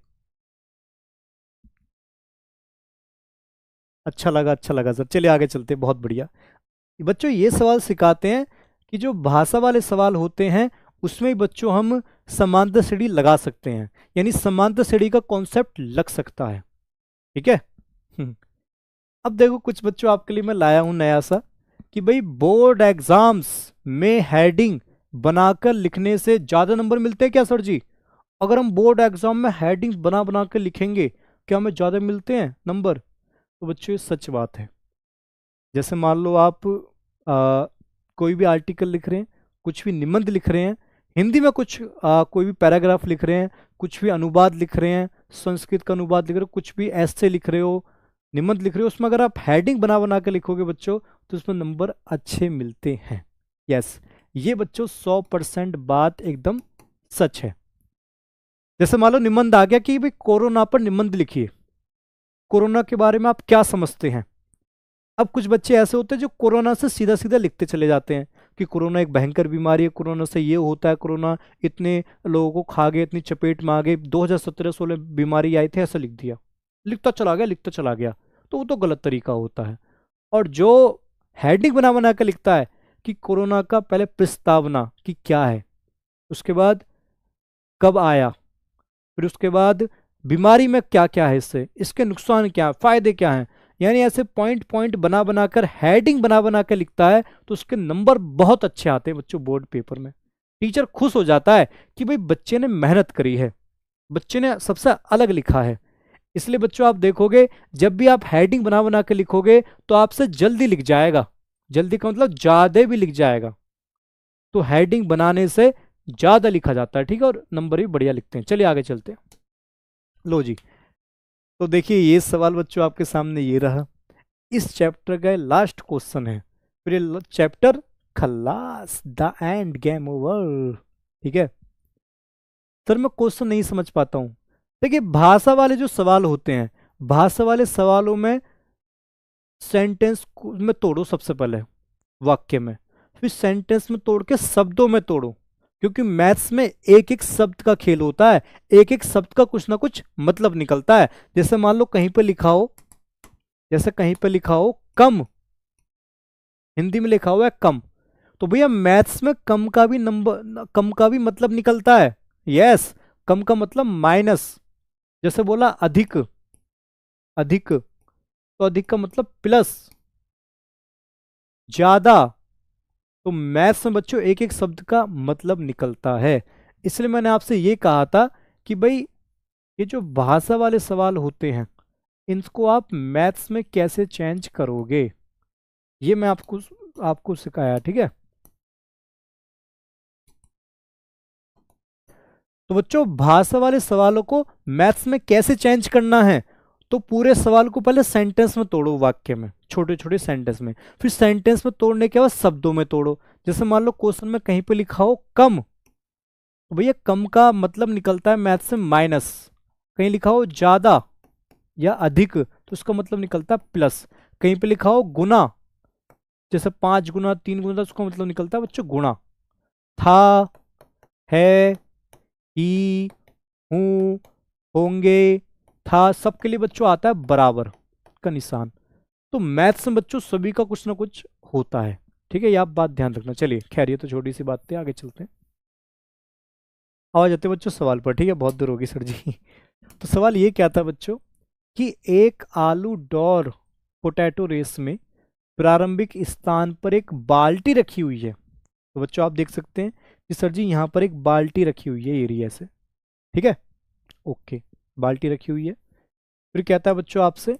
अच्छा लगा सर, चलिए आगे चलते हैं, बहुत बढ़िया। बच्चों ये सवाल सिखाते हैं कि जो भाषा वाले सवाल होते हैं उसमें बच्चों हम समांतर श्रेणी लगा सकते हैं, यानी समांतर श्रेणी का कॉन्सेप्ट लग सकता है। ठीक है, अब देखो कुछ बच्चों आपके लिए मैं लाया हूं नया सा, कि भाई बोर्ड एग्जाम्स में हेडिंग बनाकर लिखने से ज्यादा नंबर मिलते हैं क्या सर जी? अगर हम बोर्ड एग्जाम में हेडिंग बना बना कर लिखेंगे क्या हमें ज्यादा मिलते हैं नंबर? तो बच्चों ये सच बात है। जैसे मान लो आप कोई भी आर्टिकल लिख रहे हैं, कुछ भी निबंध लिख रहे हैं, हिंदी में कुछ कोई भी पैराग्राफ लिख रहे हैं, कुछ भी अनुवाद लिख रहे हैं, संस्कृत का अनुवाद लिख रहे हो, कुछ भी ऐसे लिख रहे हो, निबंध लिख रहे हो, उसमें अगर आप हेडिंग बना बना के लिखोगे बच्चों तो उसमें नंबर अच्छे मिलते हैं। यस, ये बच्चों 100% बात एकदम सच है। जैसे मान लो निबंध आ गया कि भाई कोरोना पर निबंध लिखिए, कोरोना के बारे में आप क्या समझते हैं। अब कुछ बच्चे ऐसे होते हैं जो कोरोना से सीधा सीधा लिखते चले जाते हैं कि कोरोना एक भयंकर बीमारी है, कोरोना से ये होता है, कोरोना इतने लोगों को खा गए, इतनी चपेट में आ गई, 2017-16 बीमारी आई थी, ऐसा लिख दिया, लिखता चला गया लिखता चला गया, तो वो तो गलत तरीका होता है। और जो हेडिंग बना बना कर लिखता है कि कोरोना का पहले प्रस्तावना कि क्या है, उसके बाद कब आया, फिर उसके बाद बीमारी में क्या क्या है, इससे इसके नुकसान क्या, फायदे क्या हैं, यानी ऐसे पॉइंट पॉइंट बना बनाकर हेडिंग बना बना कर लिखता है, तो उसके नंबर बहुत अच्छे आते हैं बच्चों बोर्ड पेपर में। टीचर खुश हो जाता है कि भाई बच्चे ने मेहनत करी है, बच्चे ने सबसे अलग लिखा है। इसलिए बच्चों आप देखोगे जब भी आप हेडिंग बना बना के लिखोगे तो आपसे जल्दी लिख जाएगा, जल्दी का मतलब ज्यादा भी लिख जाएगा। तो हेडिंग बनाने से ज्यादा लिखा जाता है, ठीक है, और नंबर भी बढ़िया लिखते हैं। चलिए आगे चलते हैं। लो जी, तो देखिए ये सवाल बच्चों आपके सामने ये रहा, इस चैप्टर का लास्ट क्वेश्चन है, फिर ये चैप्टर खल्लास, द एंड गेम ओवर। ठीक है सर, मैं क्वेश्चन नहीं समझ पाता हूं। देखिए भाषा वाले जो सवाल होते हैं, भाषा वाले सवालों में सेंटेंस में तोड़ो सबसे पहले, वाक्य में, फिर सेंटेंस में तोड़ के शब्दों में तोड़ो, क्योंकि मैथ्स में एक एक शब्द का खेल होता है, एक एक शब्द का कुछ ना कुछ मतलब निकलता है। जैसे मान लो कहीं पे लिखा हो, जैसे कहीं पे लिखा हो कम, हिंदी में लिखा हुआ है कम, तो भैया मैथ्स में कम का भी नंबर, कम का भी मतलब निकलता है। यस, कम का मतलब माइनस। जैसे बोला अधिक, अधिक तो अधिक का मतलब प्लस, ज्यादा, तो मैथ्स में बच्चों एक एक शब्द का मतलब निकलता है। इसलिए मैंने आपसे ये कहा था कि भाई ये जो भाषा वाले सवाल होते हैं इनको आप मैथ्स में कैसे चेंज करोगे, ये मैं आपको आपको सिखाया। ठीक है, तो बच्चों भाषा वाले सवालों को मैथ्स में कैसे चेंज करना है, तो पूरे सवाल को पहले सेंटेंस में तोड़ो, वाक्य में छोटे छोटे सेंटेंस में, फिर सेंटेंस में तोड़ने के बाद शब्दों में तोड़ो। जैसे मान लो क्वेश्चन में कहीं पे लिखा हो कम, तो भैया कम का मतलब निकलता है मैथ्स से माइनस। कहीं लिखा हो ज्यादा या अधिक तो उसका मतलब निकलता है प्लस। कहीं पे लिखा हो गुना, जैसे 5 गुना 3 गुना, तो उसका मतलब निकलता है बच्चों गुणा। था, है, ही, हूं, होंगे, था, सबके लिए बच्चों आता है बराबर का निशान। तो मैथ्स में बच्चों सभी का कुछ ना कुछ होता है, ठीक है, ये आप बात ध्यान रखना। चलिए खैर ये तो छोटी सी बात थी, आगे चलते हैं। आ जाते हैं बच्चों सवाल पर, ठीक है, बहुत देर होगी सर जी। तो सवाल ये क्या था बच्चों कि एक आलू डोर पोटैटो रेस में प्रारंभिक स्थान पर एक बाल्टी रखी हुई है। तो बच्चों आप देख सकते हैं कि सर जी यहाँ पर एक बाल्टी रखी हुई है एरिया से, ठीक है, ओके, बाल्टी रखी हुई है। फिर कहता है बच्चों आपसे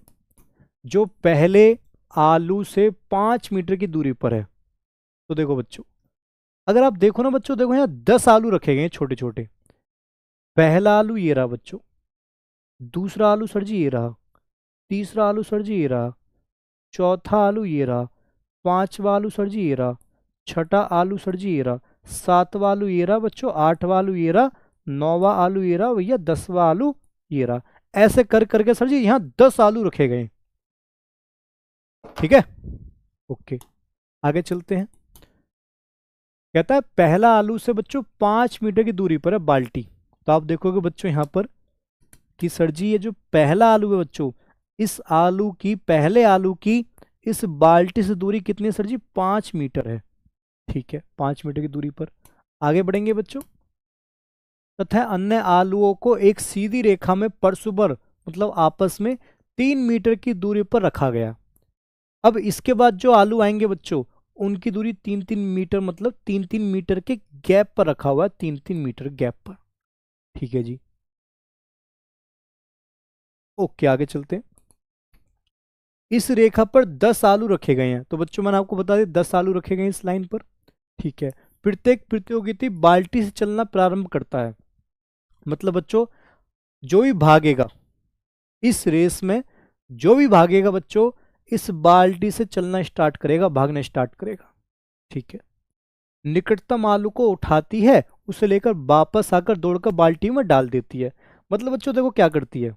जो पहले आलू से 5 मीटर की दूरी पर है। तो देखो बच्चों, अगर आप देखो ना बच्चों, देखो यहाँ 10 आलू रखे गए हैं छोटे छोटे। पहला आलू ये रहा बच्चों, दूसरा आलू सर जी ये रहा, तीसरा आलू सर जी ये रहा, चौथा आलू ये रहा, पांचवा आलू सर जी ये रहा, छठा आलू सर जी ये रहा, सातवां आलू ये रहा बच्चों, आठवां आलू ये रहा, नौवां आलू ये रहा भैया, 10वां आलू ये रहा। ऐसे कर करके सर जी यहाँ 10 आलू रखे गए, ठीक है, ओके, आगे चलते हैं। कहता है पहला आलू से बच्चों 5 मीटर की दूरी पर है बाल्टी। तो आप देखोगे बच्चों यहाँ पर कि सर जी ये जो पहला आलू है बच्चों, इस आलू की, पहले आलू की इस बाल्टी से दूरी कितनी है सर जी, 5 मीटर है, ठीक है, 5 मीटर की दूरी पर। आगे बढ़ेंगे बच्चों। तथा अन्य आलुओं को एक सीधी रेखा में परस्पर मतलब आपस में 3 मीटर की दूरी पर रखा गया। अब इसके बाद जो आलू आएंगे बच्चों, उनकी दूरी 3-3 मीटर मतलब 3-3 मीटर के गैप पर रखा हुआ है, 3-3 मीटर गैप पर, ठीक है जी, ओके, आगे चलते हैं। इस रेखा पर 10 आलू रखे गए हैं। तो बच्चों मैंने आपको बता दिया 10 आलू रखे गए हैं इस लाइन पर, ठीक है। प्रत्येक प्रतियोगिता बाल्टी से चलना प्रारंभ करता है। मतलब बच्चों जो भी भागेगा इस रेस में, जो भी भागेगा बच्चों इस बाल्टी से चलना स्टार्ट करेगा, भागना स्टार्ट करेगा, ठीक है। निकटतम आलू को उठाती है, उसे लेकर वापस आकर दौड़कर बाल्टी में डाल देती है। मतलब बच्चों देखो क्या करती है,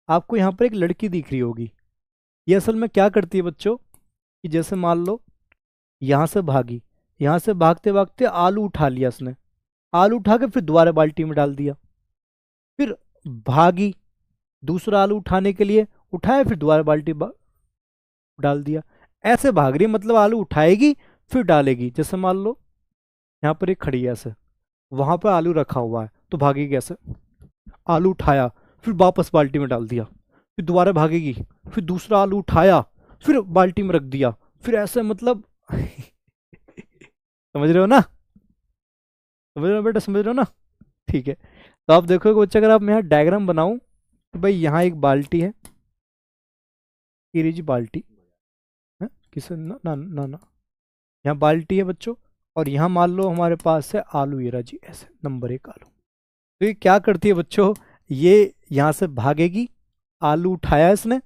आपको यहाँ पर एक लड़की दिख रही होगी, ये असल में क्या करती है बच्चों कि जैसे मान लो यहाँ से भागी, यहाँ से भागते भागते आलू उठा लिया उसने, आलू उठा के फिर दोबारा बाल्टी में डाल दिया, फिर भागी दूसरा आलू उठाने के लिए, उठाया फिर दोबारा डाल दिया। ऐसे भाग रही है, मतलब आलू उठाएगी फिर डालेगी। जैसे मान लो यहाँ पर एक खड़ी है ऐसे, वहां पर आलू रखा हुआ है तो भागेगी ऐसे, आलू उठाया फिर वापस बाल्टी में डाल दिया, फिर दोबारा भागेगी, फिर दूसरा आलू उठाया फिर बाल्टी में रख दिया, फिर ऐसे मतलब समझ रहे हो ना, समझ रहे हो बेटा, समझ रहे हो ना, ठीक है। तो आप देखोगे बच्चे, अगर आप मैं यहाँ डायग्राम बनाऊं तो भाई यहाँ एक बाल्टी है, ये रही जी बाल्टी है, किसे ना ना ना ना, यहाँ बाल्टी है बच्चों, और यहाँ मान लो हमारे पास है आलू, ये रहा जी ऐसे नंबर 1 आलू। तो ये क्या करती है बच्चों, ये यहाँ से भागेगी, आलू उठाया इसने,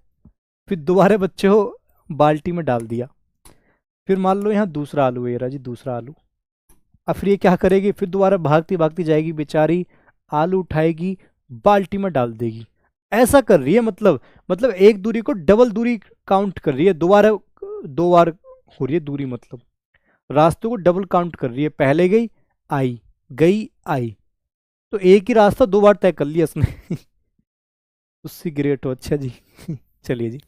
फिर दोबारा बच्चों बाल्टी में डाल दिया, फिर मान लो यहाँ दूसरा आलू है, ये रहा जी दूसरा आलू। अब फिर ये क्या करेगी, फिर दोबारा भागती भागती जाएगी बेचारी, आलू उठाएगी बाल्टी में डाल देगी। ऐसा कर रही है, मतलब एक दूरी को डबल दूरी काउंट कर रही है, दोबारा 2 बार हो रही है दूरी, मतलब रास्तों को डबल काउंट कर रही है, पहले गई आई, गई आई, तो एक ही रास्ता 2 बार तय कर लिया उसने। उससे ग्रेट हो, अच्छा जी। चलिए जी,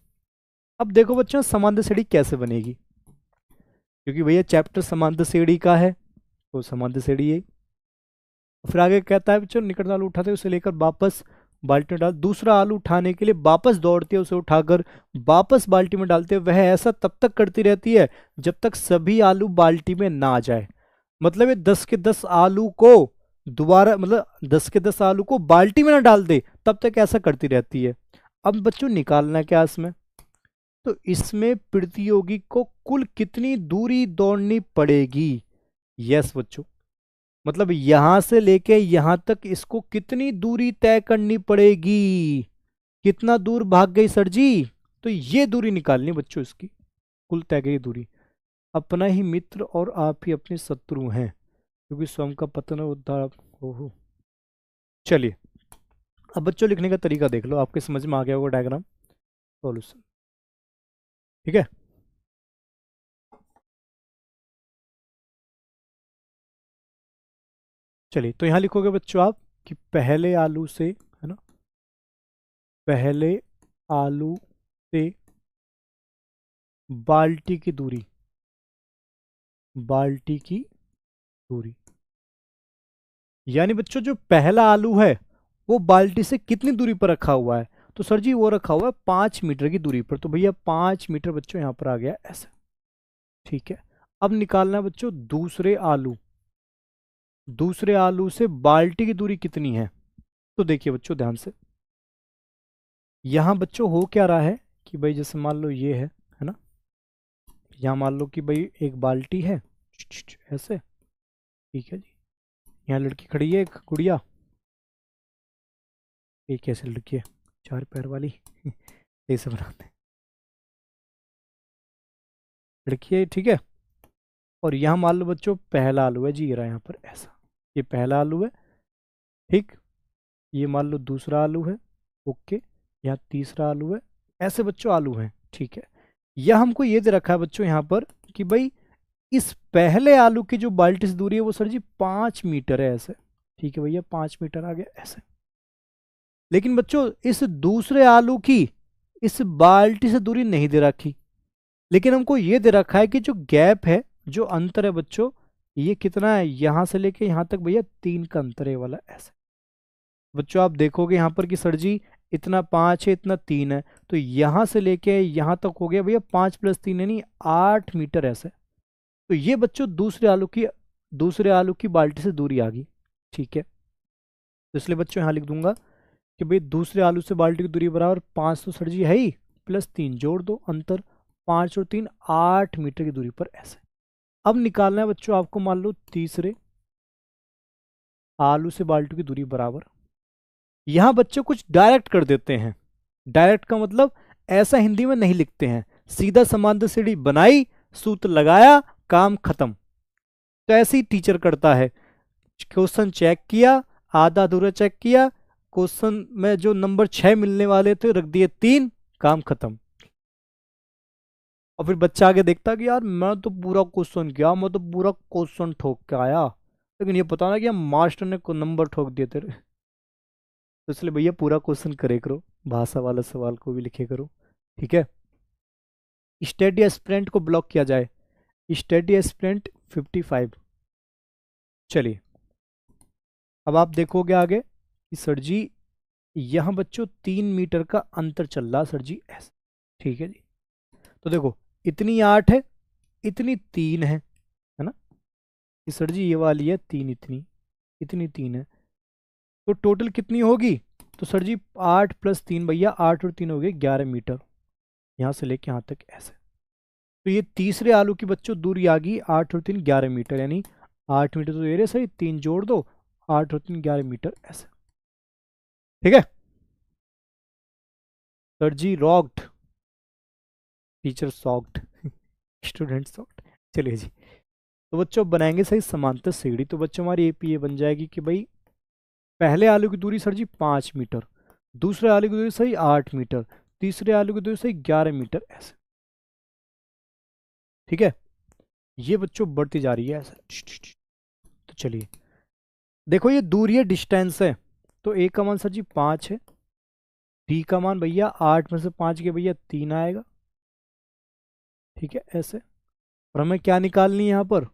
अब देखो बच्चों समांतर श्रेणी कैसे बनेगी, क्योंकि भैया चैप्टर समांतर श्रेणी का है, तो समांतर श्रेणी है। फिर आगे कहता है बच्चों निकट आलू उठाते उसे लेकर वापस बाल्टी में डाल, दूसरा आलू उठाने के लिए वापस दौड़ती है, उसे उठाकर वापस बाल्टी में डालते हैं। वह ऐसा तब तक करती रहती है जब तक सभी आलू बाल्टी में ना आ जाए। मतलब ये 10 के 10 आलू को दोबारा, मतलब 10 के 10 आलू को बाल्टी में ना डाल दे तब तक ऐसा करती रहती है। अब बच्चों निकालना क्या इसमें, तो इसमें प्रतियोगी को कुल कितनी दूरी दौड़नी पड़ेगी। यस बच्चों, मतलब यहां से लेके यहां तक इसको कितनी दूरी तय करनी पड़ेगी, कितना दूर भाग गई सर जी, तो ये दूरी निकालनी बच्चों इसकी, कुल तय गई दूरी। अपना ही मित्र और आप ही अपने शत्रु हैं, क्योंकि स्वयं का पतन और उद्धार। ओहो, चलिए अब बच्चों लिखने का तरीका देख लो, आपके समझ में आ गया होगा डायग्राम सॉल्यूशन, ठीक है। चलिए तो यहाँ लिखोगे बच्चों आप कि पहले आलू से, है ना, पहले आलू से बाल्टी की दूरी, बाल्टी की दूरी, यानी बच्चों जो पहला आलू है वो बाल्टी से कितनी दूरी पर रखा हुआ है? तो सर जी वो रखा हुआ है 5 मीटर की दूरी पर। तो भैया 5 मीटर बच्चों यहां पर आ गया ऐसे। ठीक है, अब निकालना है बच्चों दूसरे आलू, दूसरे आलू से बाल्टी की दूरी कितनी है? तो देखिए बच्चों ध्यान से, यहां बच्चों हो क्या रहा है कि भाई जैसे मान लो ये है ना, यहां मान लो कि भाई एक बाल्टी है ऐसे। ठीक है जी, यहाँ लड़की खड़ी है, एक गुड़िया, एक कैसे लड़की है, 4 पैर वाली ऐसे बनाते हैं, लड़की है, ठीक है। और यहाँ मान लो बच्चों पहला आलू है जी, ये रहा यहाँ पर ऐसा, ये पहला आलू है, ठीक। ये मान लो दूसरा आलू है, ओके। यहाँ तीसरा आलू है, ऐसे बच्चों आलू हैं, ठीक है। यह हमको ये दे रखा है बच्चों यहाँ पर कि भाई इस पहले आलू की जो बाल्टी से दूरी है वो सर जी 5 मीटर है ऐसे। ठीक है भैया, 5 मीटर आ गया ऐसे। लेकिन बच्चों इस दूसरे आलू की इस बाल्टी से दूरी नहीं दे रखी, लेकिन हमको ये दे रखा है कि जो गैप है, जो अंतर है बच्चों, ये कितना है, यहां से लेके यहां तक भैया 3 का अंतर है वाला ऐसे। बच्चों आप देखोगे यहाँ पर कि सर जी इतना 5 है, इतना 3 है, तो यहां से लेके यहां तक हो गया भैया 5 + 3 यानी 8 मीटर ऐसे। तो ये बच्चों दूसरे आलू की बाल्टी से दूरी आ गई। ठीक है, तो इसलिए बच्चों यहाँ लिख दूंगा कि भाई दूसरे आलू से बाल्टी की दूरी बराबर 5 तो सर जी है ही, +3 जोड़ दो अंतर, 5 और 3 8 मीटर की दूरी पर ऐसे। अब निकालना है बच्चों आपको मान लो तीसरे आलू से बाल्टी की दूरी बराबर। यहां बच्चों कुछ डायरेक्ट कर देते हैं। डायरेक्ट का मतलब ऐसा हिंदी में नहीं लिखते हैं, सीधा समांतर सीढ़ी बनाई, सूत्र लगाया, काम खत्म। तो ऐसे ही टीचर करता है, क्वेश्चन चेक किया, आधा अधूरा चेक किया, क्वेश्चन में जो नंबर 6 मिलने वाले थे रख दिए 3, काम खत्म। और फिर बच्चा आगे देखता कि यार मैं तो पूरा क्वेश्चन किया, मैं तो पूरा क्वेश्चन ठोक के आया, लेकिन ये पता ना कि मास्टर ने को नंबर ठोक दिए तेरे। तो इसलिए भैया पूरा क्वेश्चन करे करो, भाषा वाला सवाल को भी लिखे करो। ठीक है, स्टेडी एस्पिरेंट को ब्लॉक किया जाए, स्टेडी एस्पिरेंट 55। चलिए अब आप देखोगे आगे कि सर जी यहाँ बच्चों 3 मीटर का अंतर चल रहा सर जी ऐसे। ठीक है जी, तो देखो इतनी 8 है, इतनी 3 है ना, कि सर जी ये वाली है 3, इतनी इतनी 3 है, तो टोटल कितनी होगी? तो सर जी 8 + 3 भैया, 8 और 3 हो गए 11 मीटर, यहाँ से लेके यहाँ तक ऐसे। तो ये तीसरे आलू की बच्चों दूरी आ गई 8 और 3 11 मीटर, यानी 8 मीटर तो ये रहे सही, 3 जोड़ दो, 8 और 3 11 मीटर ऐसे। ठीक है sir ji, rocked, teacher shocked, student shocked. चलिए जी, तो बच्चों अब बनाएंगे सही समांतर सीढ़ी। तो बच्चों हमारी एपी ये बन जाएगी कि भाई पहले आलू की दूरी सर जी 5 मीटर, दूसरे आलू की दूरी सही 8 मीटर, तीसरे आलू की दूरी सही 11 मीटर ऐसे। ठीक है, ये बच्चों बढ़ती जा रही है ऐसे। तो चलिए देखो ये दूरी है, डिस्टेंस है, तो ए का मान सर जी 5 है, डी का मान भैया 8 में से 5 के भैया 3 आएगा। ठीक है ऐसे, और हमें क्या निकालनी है यहाँ पर?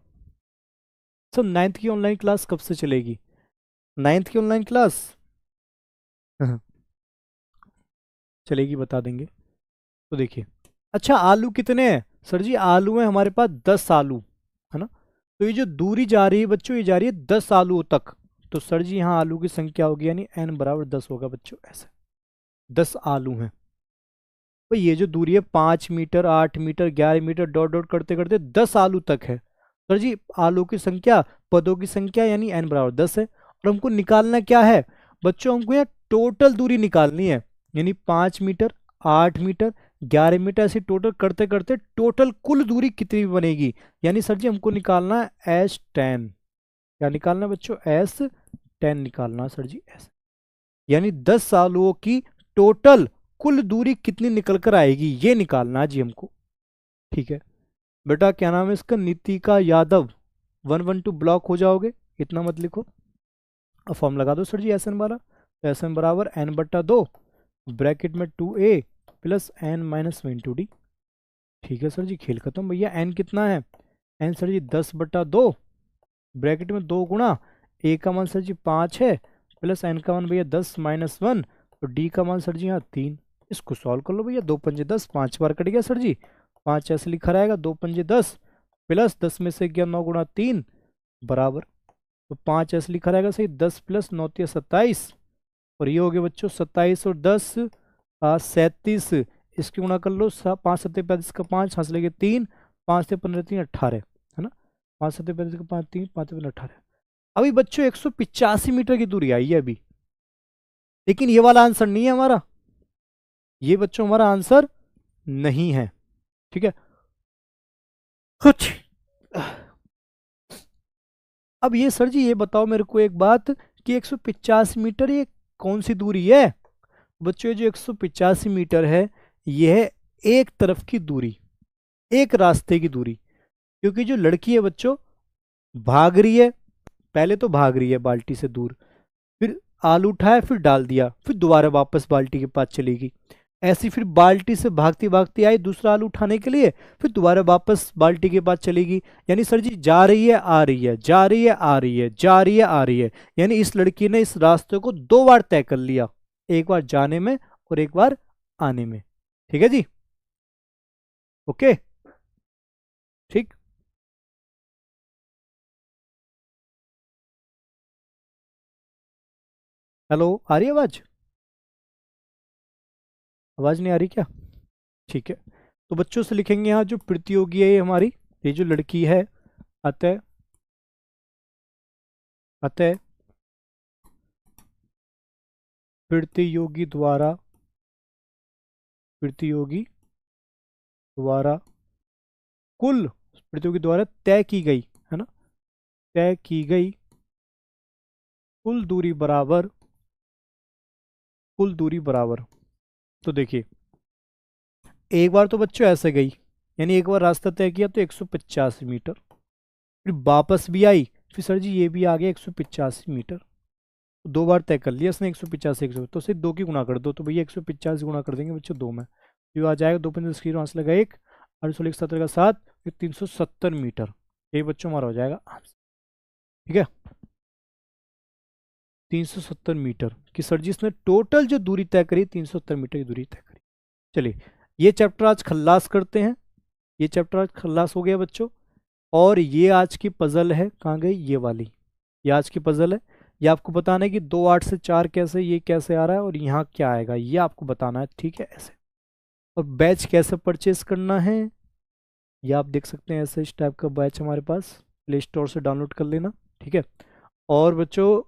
सर 9th की ऑनलाइन क्लास कब से चलेगी? 9th की ऑनलाइन क्लास चलेगी, बता देंगे। तो देखिए, अच्छा आलू कितने हैं? सर जी आलू है हमारे पास 10 आलू, है ना। तो ये जो दूरी जा रही है बच्चों, ये जा रही है 10 आलू तक। तो सर जी यहाँ आलू की संख्या होगी यानी n बराबर 10 होगा बच्चों ऐसे। 10 आलू हैं, तो ये जो दूरी है 5 metre, 8 metre, 11 metre, dot dot करते करते 10 आलू तक है। सर जी आलू की संख्या, पदों की संख्या यानी n बराबर 10 है। और हमको निकालना क्या है बच्चों? हमको यहाँ टोटल दूरी निकालनी है, यानी 5 मीटर, 8 मीटर, 11 मीटर, ऐसे टोटल करते करते टोटल कुल दूरी कितनी बनेगी? यानी सर जी हमको निकालना है S10। क्या निकालना है बच्चों? S10 निकालना है सर जी S, यानी 10 आलुओं की टोटल कुल दूरी कितनी निकल कर आएगी ये निकालना है जी हमको। ठीक है बेटा, क्या नाम है इसका? नीतिका यादव। 112 ब्लॉक हो जाओगे, इतना मत लिखो। अब फॉर्म लगा दो सर जी एस एन वाला, तो एस एन बराबर n/2 ब्रैकेट में 2a plus n minus 1 into D. ठीक है सर जी, खेल खत्म। भैया n कितना है, n सर जी 10/2, ब्रैकेट में 2 गुणा a का मान सर जी 5 है प्लस n का मान भैया 10 माइनस 1 और d का मान सर जी यहाँ 3। इसको सॉल्व कर लो भैया, 2 पंजे 10, 5 बार कट गया सर जी, 5 ऐसे लिखा रहेगा, 2 पंजे 10 प्लस 10 में से गया 9 गुणा 3 बराबर, तो 5 ऐसे लिखा रहेगा सही, 10 प्लस 9 27, और ये हो गया बच्चों 27 और 10 37, इसकी गुणा कर लो, 5 7 35 का 5, हाथ लगे 3, 5 से 15 3 18 है ना, 5 7 35 का 5 3 5 15 18। अभी बच्चों 185 मीटर की दूरी आई है अभी, लेकिन ये वाला आंसर नहीं है हमारा, ये बच्चों हमारा आंसर नहीं है। ठीक है, कुछ अब ये सर जी ये बताओ मेरे को एक बात कि 185 मीटर ये कौन सी दूरी है। बच्चों ये जो 185 मीटर है यह है एक तरफ की दूरी, एक रास्ते की दूरी, क्योंकि जो लड़की है बच्चों भाग रही है, पहले तो भाग रही है बाल्टी से दूर, फिर आलू उठाया, फिर डाल दिया, फिर दोबारा वापस बाल्टी के पास चलेगी, ऐसी फिर बाल्टी से भागती भागती आई दूसरा आलू उठाने के लिए, फिर दोबारा वापस बाल्टी के पास चलेगी। यानी सर जी जा रही है आ रही है, जा रही है आ रही है, जा रही है आ रही है, यानी इस लड़की ने इस रास्ते को 2 बार तय कर लिया, एक बार जाने में और एक बार आने में। ठीक है जी, ओके ठीक। हेलो, आ रही है आवाज, आवाज नहीं आ रही क्या? ठीक है, तो बच्चों से लिखेंगे यहाँ जो प्रतियोगी है ये हमारी, ये जो लड़की है, अतः अतः प्रतियोगी द्वारा, प्रतियोगी द्वारा कुल, प्रतियोगी द्वारा तय की गई है ना, तय की गई कुल दूरी बराबर, कुल दूरी बराबर। तो देखिए एक बार तो बच्चों ऐसे गई, यानी एक बार रास्ता तय किया तो 185 मीटर, फिर वापस भी आई, फिर सर जी ये भी आ गया 185 मीटर, 2 बार तय कर लिया इसने 185 100, तो सिर्फ 2 की गुणा कर दो, तो भैया 150 गुणा कर देंगे बच्चों 2 में, तो आ जाएगा 2 पंजे 10 लगा 1 और 17 का 7, फिर 370 मीटर, ये बच्चों हमारा हो जाएगा आंसर। ठीक है, 370 मीटर की सर जी इसने टोटल जो दूरी तय करी 370 मीटर की दूरी तय करी। चलिए ये चैप्टर आज खल्लास करते हैं, ये चैप्टर आज खल्लास हो गया बच्चों, और ये आज की पजल है, कहाँ गई ये वाली, ये आज की पजल है, ये आपको बताना है कि 2 8 से 4 कैसे, ये कैसे आ रहा है और यहाँ क्या आएगा, ये आपको बताना है। ठीक है, ऐसे, और बैच कैसे परचेस करना है ये आप देख सकते हैं, ऐसे इस टाइप का बैच हमारे पास प्ले स्टोर से डाउनलोड कर लेना। ठीक है, और बच्चों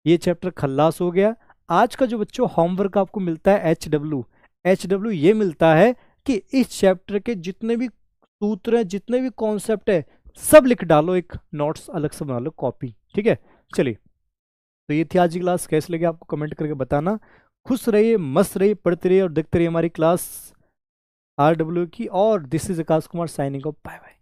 ये चैप्टर खल्लास हो गया। आज का जो बच्चों होमवर्क आपको मिलता है एच डब्ल्यू ये मिलता है कि इस चैप्टर के जितने भी सूत्र हैं, जितने भी कॉन्सेप्ट है, सब लिख डालो, एक नोट्स अलग से बना लो कॉपी। ठीक है, चलिए, तो ये थी आज की क्लास, कैसे लगे आपको कमेंट करके बताना। खुश रहिए, मस्त रहिए, पढ़ते रहिए और देखते रहिए हमारी क्लास RW की, और this is Akash Kumar signing off, bye bye.